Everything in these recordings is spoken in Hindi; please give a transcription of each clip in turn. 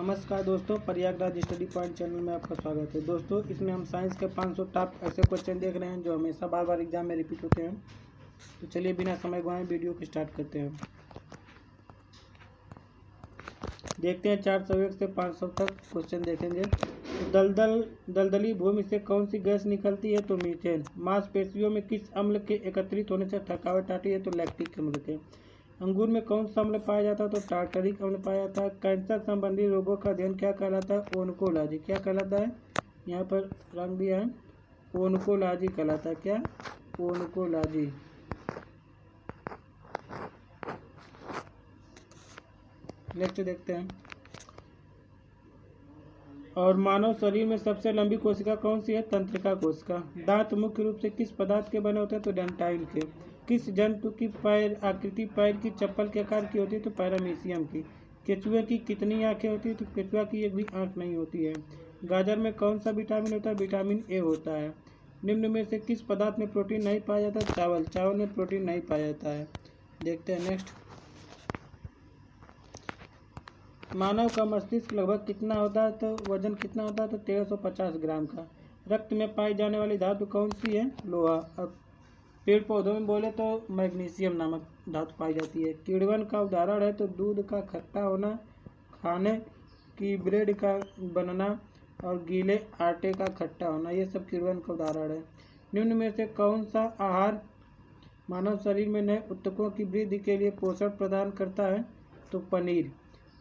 नमस्कार दोस्तों, प्रयागराज स्टडी पॉइंट चैनल में आपका स्वागत है। दोस्तों, इसमें हम साइंस के 500 टॉप ऐसे क्वेश्चन देख रहे हैं जो हमेशा बार बार एग्जाम में रिपीट होते हैं। तो चलिए बिना समय गंवाए वीडियो को स्टार्ट करते हैं। देखते हैं 401 से 500 तक क्वेश्चन देखेंगे। तो दलदली भूमि से कौन सी गैस निकलती है? तो मीथेन। मांसपेशियों में किस अम्ल के एकत्रित होने से थकावट आती है? तो लैक्टिक अम्ल के। अंगूर में कौन सा अम्ल पाया जाता है? तो टार्टरिक अम्ल पाया जाता है। कैंसर संबंधी रोगों का अध्ययन क्या कहलाता है? ओनकोलॉजी। क्या कहलाता है? यहाँ पर रंग दिया है, ओनकोलॉजी कहलाता है। क्या? ओनकोलॉजी। नेक्स्ट देखते हैं। और मानव शरीर में सबसे लंबी कोशिका कौन सी है? तंत्रिका कोशिका। दांत मुख्य रूप से किस पदार्थ के बने होते हैं? तो डेंटाइन के। किस जंतु की पैर आकृति पैर की चप्पल के आकार की होती है? तो पैरामीशियम की। केचुए की कितनी आंखें होती है? तो केचुआ की एक भी आंख नहीं होती है। गाजर में कौन सा विटामिन होता है? विटामिन ए होता है। निम्न में से किस पदार्थ में प्रोटीन नहीं पाया जाता? चावल। चावल में प्रोटीन नहीं पाया जाता है। देखते हैं नेक्स्ट। मानव का मस्तिष्क लगभग कितना होता है? तो वजन कितना होता है? तो 1350 ग्राम का। रक्त में पाई जाने वाली धातु कौन सी है? लोहा। अब पेड़ पौधों में बोले तो मैग्नीशियम नामक धातु पाई जाती है। किण्वन का उदाहरण है तो दूध का खट्टा होना, खाने की ब्रेड का बनना और गीले आटे का खट्टा होना, ये सब किण्वन का उदाहरण है। निम्न में से कौन सा आहार मानव शरीर में नए ऊतकों की वृद्धि के लिए पोषण प्रदान करता है? तो पनीर।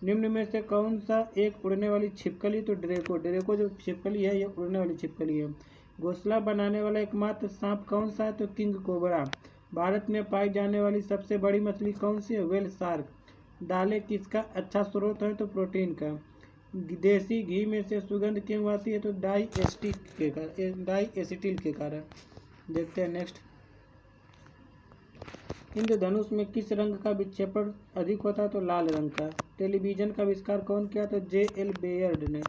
निम्न में से कौन सा एक उड़ने वाली छिपकली? तो ड्रेको। ड्रेको जो छिपकली है, यह उड़ने वाली छिपकली है। घोंसला बनाने वाला एकमात्र सांप कौन सा है? तो किंग कोबरा। भारत में पाई जाने वाली सबसे बड़ी मछली कौन सी है? Whale shark. दालें किसका अच्छा स्रोत है? तो प्रोटीन का। देसी घी में से सुगंध क्यों आती है? तो डाई एसिटिल के कारण। देखते हैं नेक्स्ट। इंद्रधनुष में किस रंग का विक्षेपण अधिक होता है? तो लाल रंग का। टेलीविजन का आविष्कार कौन किया? तो J.L. बेयर्ड ने।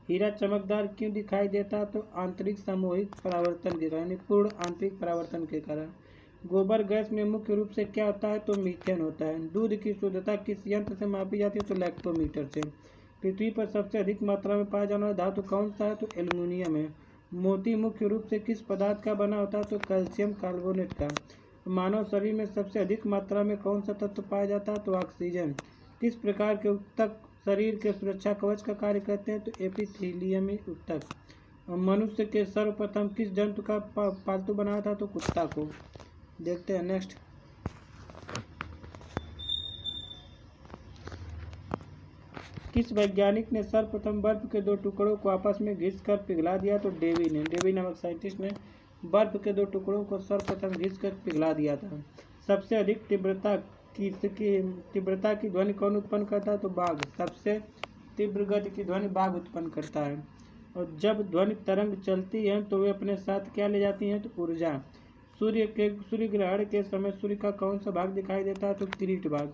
हीरा चमकदार क्यों दिखाई देता है? तो आंतरिक सामूहिक परावर्तन के कारण, पूर्ण आंतरिक परावर्तन के कारण। गोबर गैस में मुख्य रूप से क्या होता है? तो मीथेन होता है। दूध की शुद्धता किस यंत्र से मापी जाती है? तो लैक्टोमीटर से। पृथ्वी पर सबसे अधिक मात्रा में पाया जाने वाला धातु कौन सा है? तो एल्युमिनियम है। मोती मुख्य रूप से किस पदार्थ का बना होता है? तो कैल्शियम कार्बोनेट का। मानव शरीर में सबसे अधिक मात्रा में कौन सा तत्व पाया जाता है? तो ऑक्सीजन। किस प्रकार के ऊतक शरीर के सुरक्षा कवच का कार्य करते हैं? तो एपिथेलियमी ऊतक। मनुष्य के सर्वप्रथम किस जंतु का पालतू बनाया था? तो कुत्ता को। देखते हैं नेक्स्ट। किस वैज्ञानिक ने सर्वप्रथम बर्फ के दो टुकड़ों को आपस में घिसकर पिघला दिया? तो डेवी ने। डेवी नामक साइंटिस्ट ने बर्फ के दो टुकड़ों को सर्वप्रथम घिसकर पिघला दिया था। सबसे अधिक तीव्रता की ध्वनि कौन उत्पन्न करता है? तो बाघ। सबसे तीव्र गति की ध्वनि बाघ उत्पन्न करता है। और जब ध्वनि तरंग चलती है तो वे अपने साथ क्या ले जाती हैं? तो ऊर्जा। सूर्य ग्रहण के समय सूर्य का कौन सा भाग दिखाई देता है? तो किरीट भाग।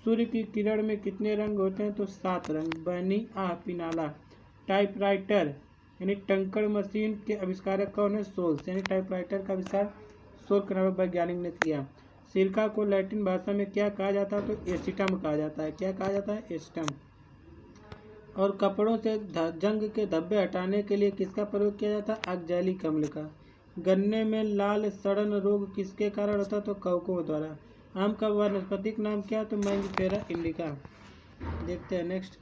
सूर्य की किरण में कितने रंग होते हैं? तो 7 रंग। बैनी, आह, पिनाला। टाइपराइटर यानी टंकण मशीन के आविष्कारक कौन है? सोल्स। यानी टाइपराइटर का आविष्कार सोल्स नामक वैज्ञानिक ने किया। सिरका को लैटिन भाषा में क्या कहा जाता है? तो एसिटम कहा जाता है। क्या कहा जाता है? एसिटम। और कपड़ों से जंग के धब्बे हटाने के लिए किसका प्रयोग किया जाता है? ऑक्जैलिक अम्ल का। गन्ने में लाल सड़न रोग किसके कारण होता है? तो कवकों द्वारा। आम का वानस्पतिक नाम क्या है? तो मैंगिफेरा इंडिका। देखते हैं नेक्स्ट।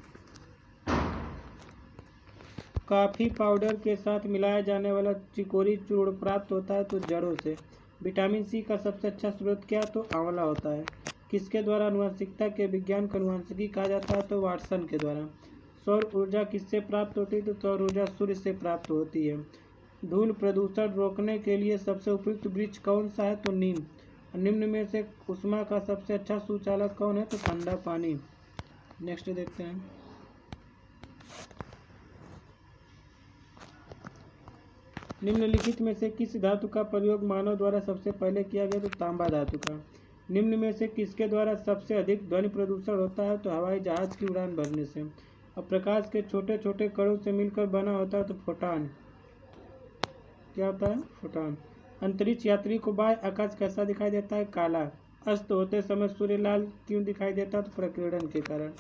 कॉफी पाउडर के साथ मिलाया जाने वाला चिकोरी चूर्ण प्राप्त होता है? तो जड़ों से। विटामिन सी का सबसे अच्छा स्रोत क्या? तो आंवला होता है। किसके द्वारा आनुवंशिकता के विज्ञान को आनुवंशिकी कहा जाता है? तो वाटसन के द्वारा। सौर ऊर्जा किससे प्राप्त होती है? तो सौर ऊर्जा सूर्य से प्राप्त होती है। धूल प्रदूषण रोकने के लिए सबसे उपयुक्त वृक्ष कौन सा है? तो नीम। निम्न में से ऊष्मा का सबसे अच्छा सुचालक कौन है? तो ठंडा पानी। नेक्स्ट देखते हैं। निम्नलिखित में से किस धातु का प्रयोग मानव द्वारा सबसे पहले किया गया? तो तांबा धातु का। निम्न में से किसके द्वारा सबसे अधिक ध्वनि प्रदूषण होता है? तो हवाई जहाज की उड़ान भरने से। और प्रकाश के छोटे छोटे कणों से मिलकर बना होता है? तो फोटॉन। क्या होता है? फोटॉन। अंतरिक्ष यात्री को बाह्य आकाश कैसा दिखाई देता है? काला। अस्त होते समय सूर्य लाल क्यों दिखाई देता है? तो प्रकीर्णन के कारण।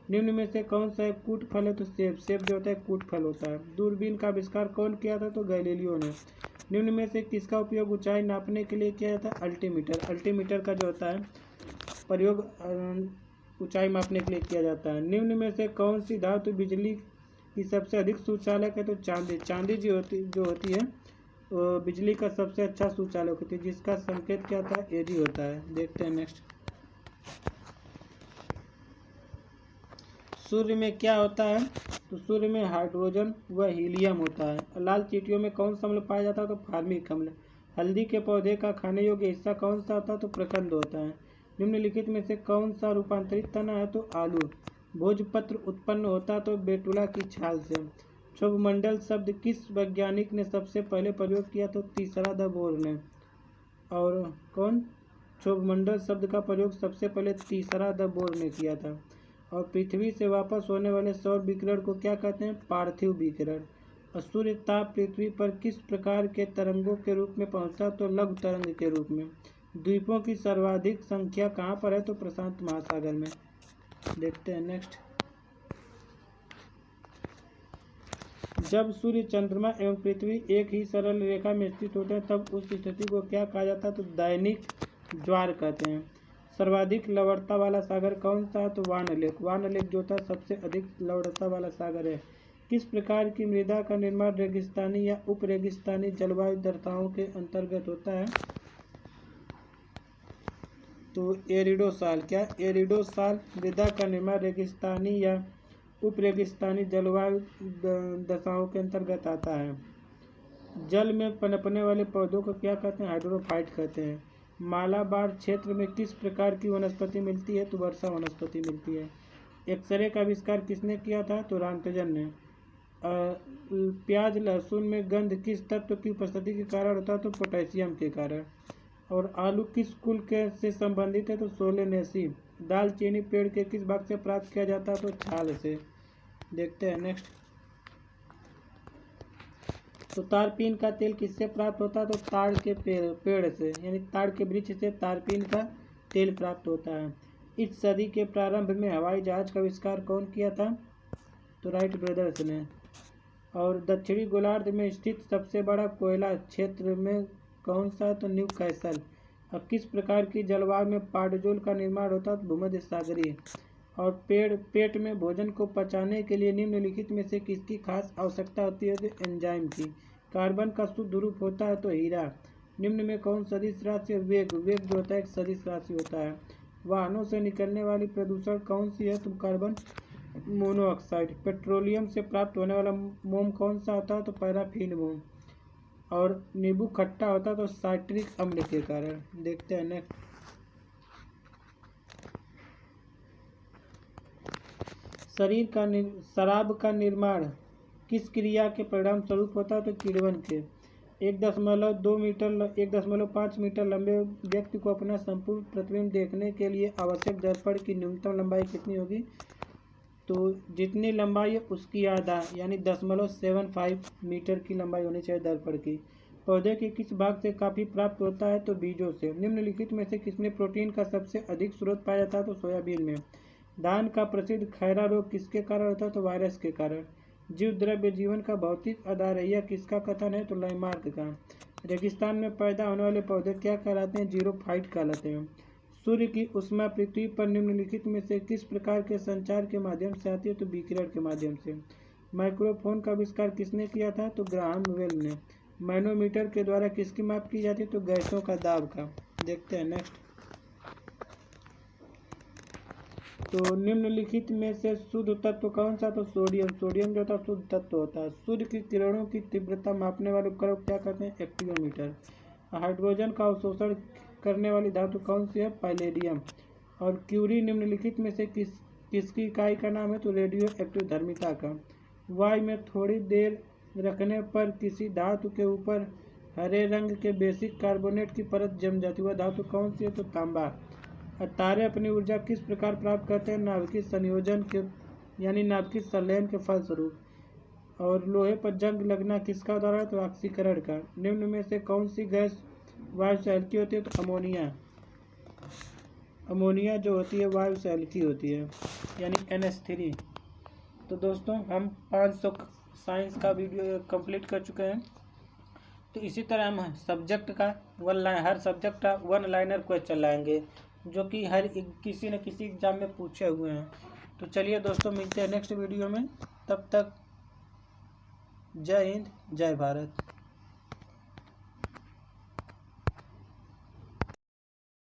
निम्न में से कौन सा एक कूट फल है? तो सेब। सेब जो होता है कूट फल होता है। दूरबीन का आविष्कार कौन किया था? तो गैलीलियो ने। निम्न में से किसका उपयोग ऊंचाई नापने के लिए किया जाता है? अल्टीमीटर। अल्टीमीटर का जो होता है प्रयोग ऊंचाई मापने के लिए किया जाता है। निम्न में से कौन सी धातु बिजली की सबसे अधिक सुचालक है? तो चांदी। चांदी जो होती है वो बिजली का सबसे अच्छा सुचालक होती है, जिसका संकेत क्या था? एजी होता है। देखते हैं नेक्स्ट। सूर्य में क्या होता है? तो सूर्य में हाइड्रोजन व हीलियम होता है। लाल चींटियों में कौन सा अम्ल पाया जाता है? तो फार्मिक अम्ल। हल्दी के पौधे का खाने योग्य हिस्सा कौन सा होता है? तो प्रकंद होता है। निम्नलिखित में से कौन सा रूपांतरित तना है? तो आलू। भोजपत्र उत्पन्न होता है तो बेटुला की छाल से। क्षोभमंडल शब्द किस वैज्ञानिक ने सबसे पहले प्रयोग किया? तो तीसरा द बोर ने। और कौन? क्षोभमंडल शब्द का प्रयोग सबसे पहले तीसरा द बोर ने किया था। और पृथ्वी से वापस होने वाले सौर विकिरण को क्या कहते हैं? पार्थिव विकिरण। और सूर्य ताप पृथ्वी पर किस प्रकार के तरंगों के रूप में पहुंचता? तो लघु तरंग के रूप में। द्वीपों की सर्वाधिक संख्या कहाँ पर है? तो प्रशांत महासागर में। देखते हैं नेक्स्ट। जब सूर्य, चंद्रमा एवं पृथ्वी एक ही सरल रेखा में स्थित होते हैं तब उस स्थिति को क्या कहा जाता है? तो दैनिक ज्वार कहते हैं। सर्वाधिक लवणता वाला सागर कौन सा है? तो वानलेक। वानलेक जो था सबसे अधिक लवणता वाला सागर है। किस प्रकार की मृदा का निर्माण रेगिस्तानी या उप रेगिस्तानी जलवायु दशाओं के अंतर्गत होता है? तो एरिडोसाल। क्या? एरिडोसाल मृदा का निर्माण रेगिस्तानी या उप रेगिस्तानी जलवायु दशाओं के अंतर्गत आता है। जल में पनपने वाले पौधों को क्या कहते हैं? हाइड्रोफाइट कहते हैं। मालाबार क्षेत्र में किस प्रकार की वनस्पति मिलती है? तो वर्षा वनस्पति मिलती है। एक्सरे का आविष्कार किसने किया था? तो रामतजन ने। प्याज लहसुन में गंध किस तत्व की उपस्थिति के कारण होता है? तो पोटेशियम के कारण। और आलू किस कुल के से संबंधित है? तो सोलेनेसी। दालचीनी पेड़ के किस भाग से प्राप्त किया जाता है? तो छाल से। देखते हैं नेक्स्ट। तो तारपीन का तेल किससे प्राप्त होता है? तो ताड़ के पेड़ से, यानी ताड़ के वृक्ष से तारपीन का तेल प्राप्त होता है। इस सदी के प्रारंभ में हवाई जहाज का आविष्कार कौन किया था? तो राइट ब्रदर्स ने। और दक्षिणी गोलार्ध में स्थित सबसे बड़ा कोयला क्षेत्र में कौन सा? तो न्यू कैसल। अब किस प्रकार की जलवायु में पाडजोल का निर्माण होता है? तो भूमध्य सागरीय। और पेट में भोजन को पचाने के लिए निम्नलिखित में से किसकी खास आवश्यकता होती है? तो एंजाइम की। कार्बन का शुद्ध रूप होता है तो हीरा। निम्न में कौन सदिश राशि? वेग। वेग जो होता है एक सदिश राशि होता है। वाहनों से निकलने वाली प्रदूषण कौन सी है? तो कार्बन मोनोऑक्साइड। पेट्रोलियम से प्राप्त होने वाला मोम कौन सा होता है? तो पैराफिन मोम। और नींबू खट्टा होता है तो साइट्रिक अम्ल के कारण। देखते हैं नेक्स्ट। शराब का निर्माण किस क्रिया के परिणाम स्वरूप होता है? तो किण्वन के। 1.5 मीटर लंबे व्यक्ति को अपना संपूर्ण प्रतिबिंब देखने के लिए आवश्यक दर्पण की न्यूनतम लंबाई कितनी होगी? तो जितनी लंबाई है उसकी आधा, यानी 0.75 मीटर की लंबाई होनी चाहिए दर्पण की। पौधे के किस भाग से काफ़ी प्राप्त होता है? तो बीजों से। निम्नलिखित में से किसमें प्रोटीन का सबसे अधिक स्रोत पाया जाता है? तो सोयाबीन में। धान का प्रसिद्ध खैरा रोग किसके कारण होता है? तो वायरस के कारण। जीव द्रव्य जीवन का भौतिक आधार है, यह किसका कथन है? तो लैमार्क का। रेगिस्तान में पैदा होने वाले पौधे क्या कहलाते हैं? जीरोफाइट कहलाते हैं। सूर्य की ऊष्मा पृथ्वी पर निम्नलिखित में से किस प्रकार के संचार के माध्यम से आती है? तो विकिरण के माध्यम से। माइक्रोफोन का आविष्कार किसने किया था? तो ग्राहम बेल ने। मैनोमीटर के द्वारा किसकी माप की जाती है? तो गैसों का दाब का। देखते हैं नेक्स्ट। तो निम्नलिखित में से शुद्ध तत्व कौन सा? तो सोडियम। सोडियम जो था शुद्ध तत्व होता है। सूर्य की किरणों की तीव्रता मापने वाले उपकरण को क्या कहते हैं? एक्टिवोमीटर। हाइड्रोजन का अवशोषण करने वाली धातु कौन सी है? पैलेडियम। और क्यूरी निम्नलिखित में से किसकी इकाई का नाम है? तो रेडियो एक्टिव धर्मिता का। वायु में थोड़ी देर रखने पर किसी धातु के ऊपर हरे रंग के बेसिक कार्बोनेट की परत जम जाती है, वह धातु कौन सी है? तो तांबा। तारे अपनी ऊर्जा किस प्रकार प्राप्त करते हैं? नाभिकीय संयोजन के, यानी नाभिकीय संलयन के फलस्वरूप। और लोहे पर जंग लगना किसका उदाहरण है? तो ऑक्सीकरण का। निम्न में से कौन सी गैस वायु से हल्की होती है? तो अमोनिया। अमोनिया जो होती है वायु से हल्की होती है, यानी NH3। तो दोस्तों हम 500 साइंस का वीडियो कंप्लीट कर चुके हैं। तो इसी तरह हम सब्जेक्ट का हर सब्जेक्ट का 1 लाइनर क्वेश्चन लाएंगे, जो कि किसी न किसी एग्जाम में पूछे हुए हैं। तो चलिए दोस्तों, मिलते हैं नेक्स्ट वीडियो में। तब तक जय हिंद, जय भारत।